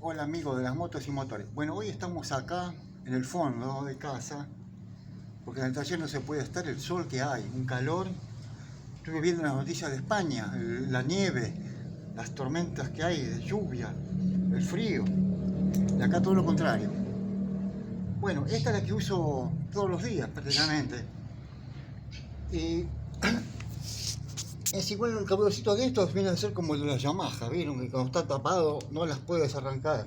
Hola amigos de las motos y motores. Bueno, hoy estamos acá en el fondo de casa porque en el taller no se puede estar, el sol que hay, un calor. Estuve viendo las noticias de España, la nieve, las tormentas que hay, de lluvia, el frío. Y acá todo lo contrario. Bueno, esta es la que uso todos los días prácticamente. Y es igual el carburadorcito de estos, viene a ser como el de la Yamaha, ¿vieron? Que cuando está tapado no las puedes arrancar.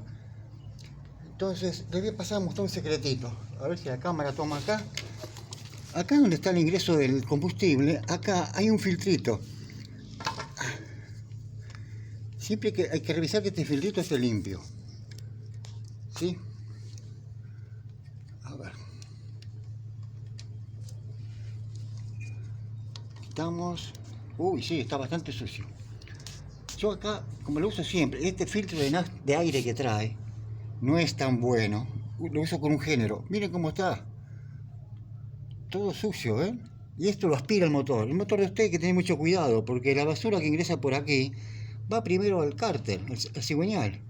Entonces, les voy a pasar a mostrar un secretito. A ver si la cámara toma acá. Acá donde está el ingreso del combustible, acá hay un filtrito. Siempre hay que revisar que este filtrito esté limpio. ¿Sí? A ver. Quitamos. Uy, sí, está bastante sucio. Yo acá, como lo uso siempre, este filtro de aire que trae no es tan bueno. Lo uso con un género. Miren cómo está. Todo sucio, ¿eh? Y esto lo aspira el motor. El motor de usted hay que tener mucho cuidado, porque la basura que ingresa por aquí va primero al cárter, al cigüeñal,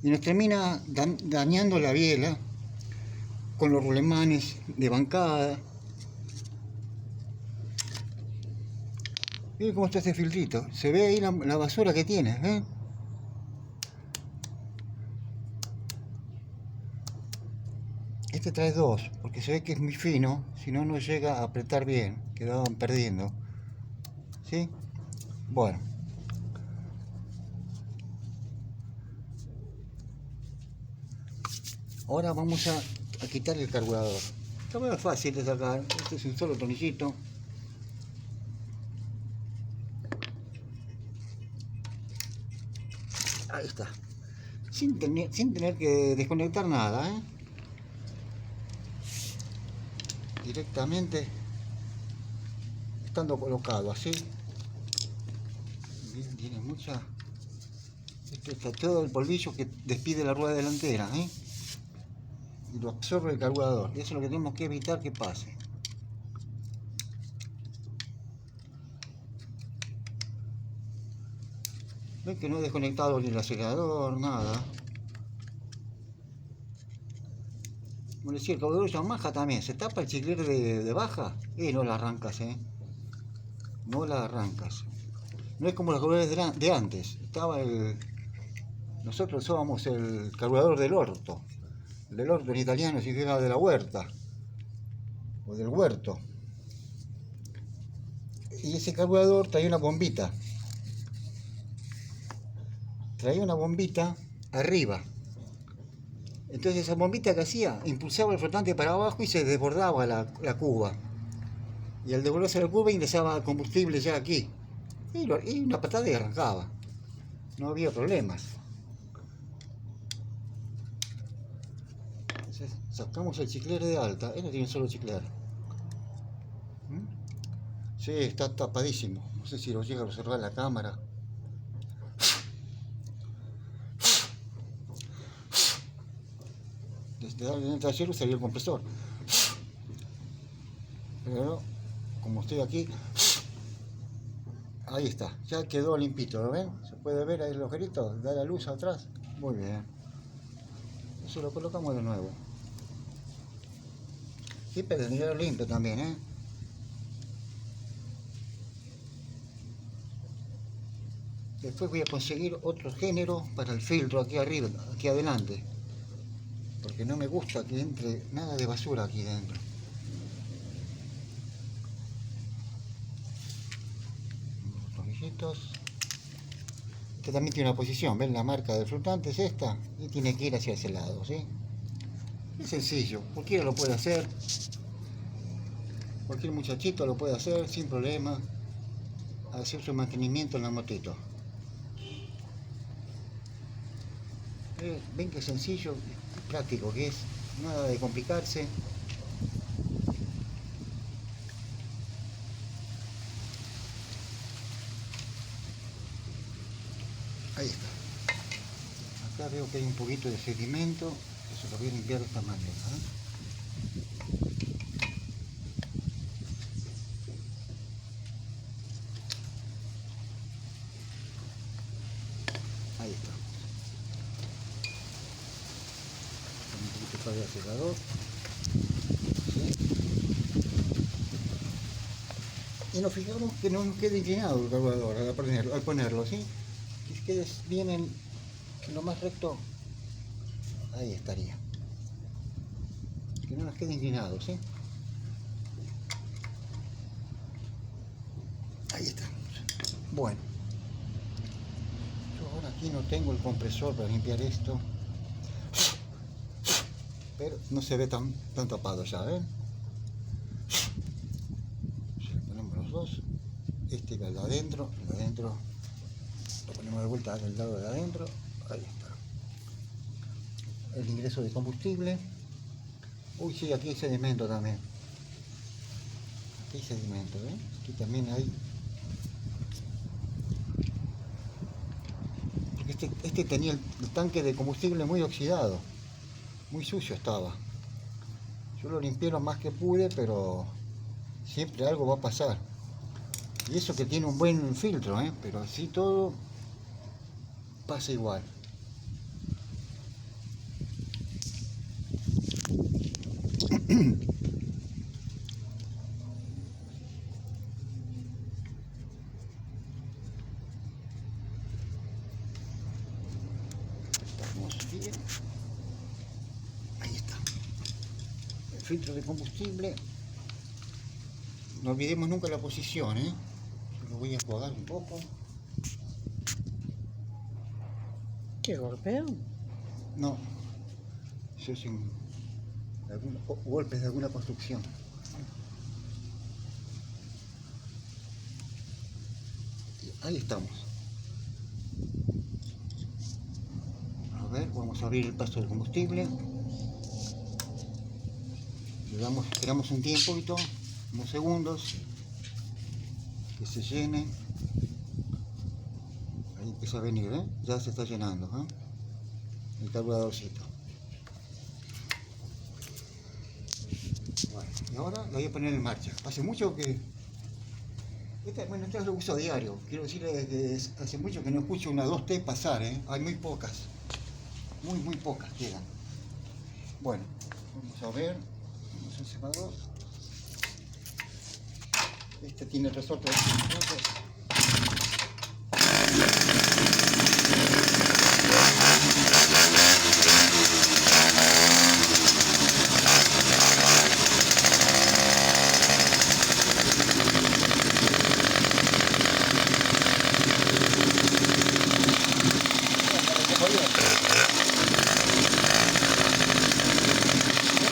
y nos termina dañando la biela con los rulemanes de bancada. Miren cómo está este filtrito. Se ve ahí la basura que tiene, ¿eh? Este trae dos, porque se ve que es muy fino, si no, no llega a apretar bien, quedaban perdiendo. ¿Sí? Bueno. Ahora vamos a quitar el carburador. Esto es fácil de sacar, este es un solo tornillito. Ahí está. Sin tener que desconectar nada, ¿eh? Directamente estando colocado así. Bien, tiene mucha. Esto está todo el polvillo que despide la rueda delantera, ¿eh? Y lo absorbe el carburador. Y eso es lo que tenemos que evitar que pase. Ven que no he desconectado ni el acelerador, nada. Como decía, el carburador Yamaha también. Se tapa el chicler de baja y no la arrancas, ¿eh? No la arrancas. No es como los carburadores de antes. Nosotros usábamos el carburador del orto. El del orto en italiano significa de la huerta. O del huerto. Y ese carburador traía una bombita. Traía una bombita arriba. Entonces esa bombita que hacía, impulsaba el flotante para abajo y se desbordaba la cuba. Y al devolverse la cuba ingresaba combustible ya aquí. Y una patada y arrancaba. No había problemas. Entonces sacamos el chicler de alta. Él no tiene un solo chicler. Sí, está tapadísimo. No sé si lo llega a observar la cámara. Desde el taller salió el compresor. Pero como estoy aquí, ahí está, ya quedó limpito, ¿lo ven? Se puede ver ahí el agujerito, da la luz atrás. Muy bien. Eso lo colocamos de nuevo. Sí, pero tendría limpio también, ¿eh? Después voy a conseguir otro género para el filtro aquí arriba, aquí adelante. Porque no me gusta que entre nada de basura aquí dentro. Los tornillitos. Este también tiene una posición, ¿ven? La marca del flotante es esta y tiene que ir hacia ese lado, ¿sí? Es sencillo, cualquiera lo puede hacer. Cualquier muchachito lo puede hacer sin problema. Hacer su mantenimiento en la motito. Ven que sencillo y práctico que es, nada de complicarse. Ahí está. Acá veo que hay un poquito de sedimento, que se lo voy a limpiar de esta manera, ¿eh? Ahí está. apaga el secador. ¿Sí? Y nos fijamos que no nos quede inclinado el carburador al ponerlo, ¿sí? Que quede bien en lo más recto. Ahí estaría. Que no nos quede inclinado, ¿sí? Ahí está. Bueno. Yo ahora aquí no tengo el compresor para limpiar esto. Pero no se ve tan tapado ya, ¿ven? Le ponemos los dos. Este va al de adentro, lo ponemos de vuelta del lado de adentro. Ahí está. El ingreso de combustible. Uy, sí, aquí hay sedimento también. Aquí hay sedimento, ¿eh? Aquí también hay. Porque este tenía el tanque de combustible muy oxidado. Muy sucio estaba. Yo lo limpié lo más que pude, pero siempre algo va a pasar. Y eso que tiene un buen filtro, pero así todo pasa igual. Estamos bien. Ahí está. El filtro de combustible. No olvidemos nunca la posición, Lo voy a enjuagar un poco. ¿Qué golpeo? No, eso es golpes de alguna construcción. Ahí estamos. A ver, vamos a abrir el paso del combustible. Esperamos un tiempo, unos segundos, que se llene. Ahí empieza a venir, ya se está llenando, el carburadorcito. Bueno, y ahora lo voy a poner en marcha. Hace mucho que... Este lo uso diario. Quiero decirles que hace mucho que no escucho una 2T pasar, Hay muy pocas. Muy pocas quedan. Bueno, vamos a ver. Vamos al separador. Este tiene el resorte de esto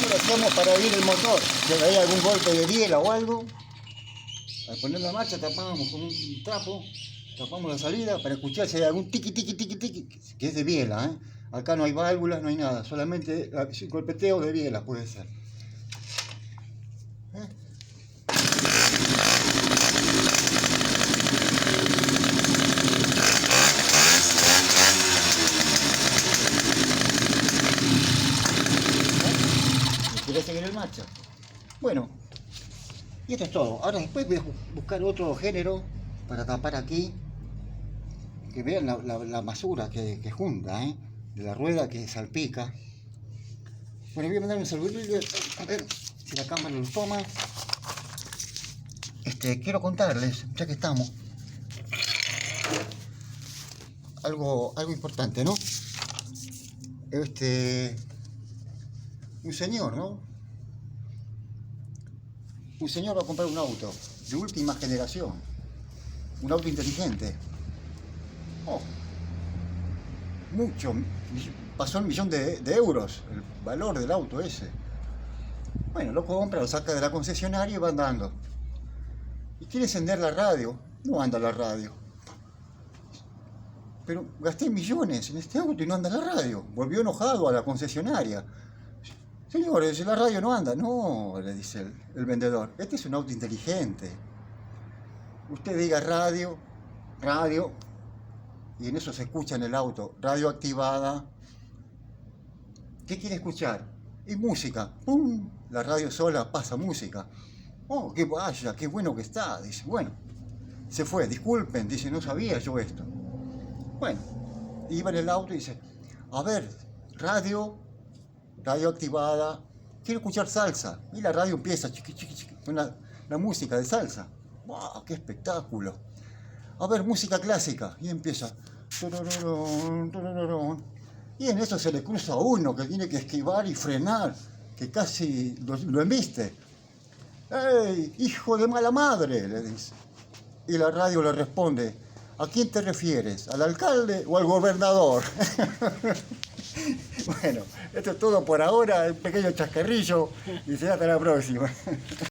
lo hacemos para oír el motor. Si hay algún golpe de biela o algo, al poner la marcha tapamos con un trapo, tapamos la salida para escuchar si hay algún tiqui, que es de biela, Acá no hay válvulas, no hay nada, solamente golpeteo de biela puede ser. ¿Quieres seguir en marcha? Bueno, y esto es todo. Ahora después voy a buscar otro género para tapar aquí. Que vean la basura que junta, de la rueda que salpica. Bueno, voy a mandar un saludillo a ver si la cámara lo toma. Quiero contarles, ya que estamos, algo importante, ¿no? Un señor, ¿no? Un señor va a comprar un auto de última generación, un auto inteligente. Oh, mucho, pasó el millón de euros el valor del auto ese. Bueno, lo compra, lo saca de la concesionaria y va andando. Y quiere encender la radio, no anda la radio. Pero gasté millones en este auto y no anda la radio. Volvió enojado a la concesionaria. Señores, la radio no anda. No, le dice el vendedor. Este es un auto inteligente. Usted diga radio, y en eso se escucha en el auto, radio activada. ¿Qué quiere escuchar? Y música. ¡Pum! La radio sola pasa música. Oh, qué vaya, qué bueno que está. Dice, bueno, se fue, disculpen, dice, no sabía yo esto. Bueno, iba en el auto y dice, a ver, radio, radio activada, quiero escuchar salsa. Y la radio empieza, chiqui, chiqui, chiqui, con la música de salsa. ¡Wow! ¡Qué espectáculo! A ver, música clásica. Y empieza. Turururun, turururun. Y en eso se le cruza a uno que tiene que esquivar y frenar, que casi lo embiste. ¡Ey, hijo de mala madre!, le dice. Y la radio le responde, ¿a quién te refieres? ¿Al alcalde o al gobernador? Bueno, esto es todo por ahora, un pequeño chascarrillo y será hasta la próxima.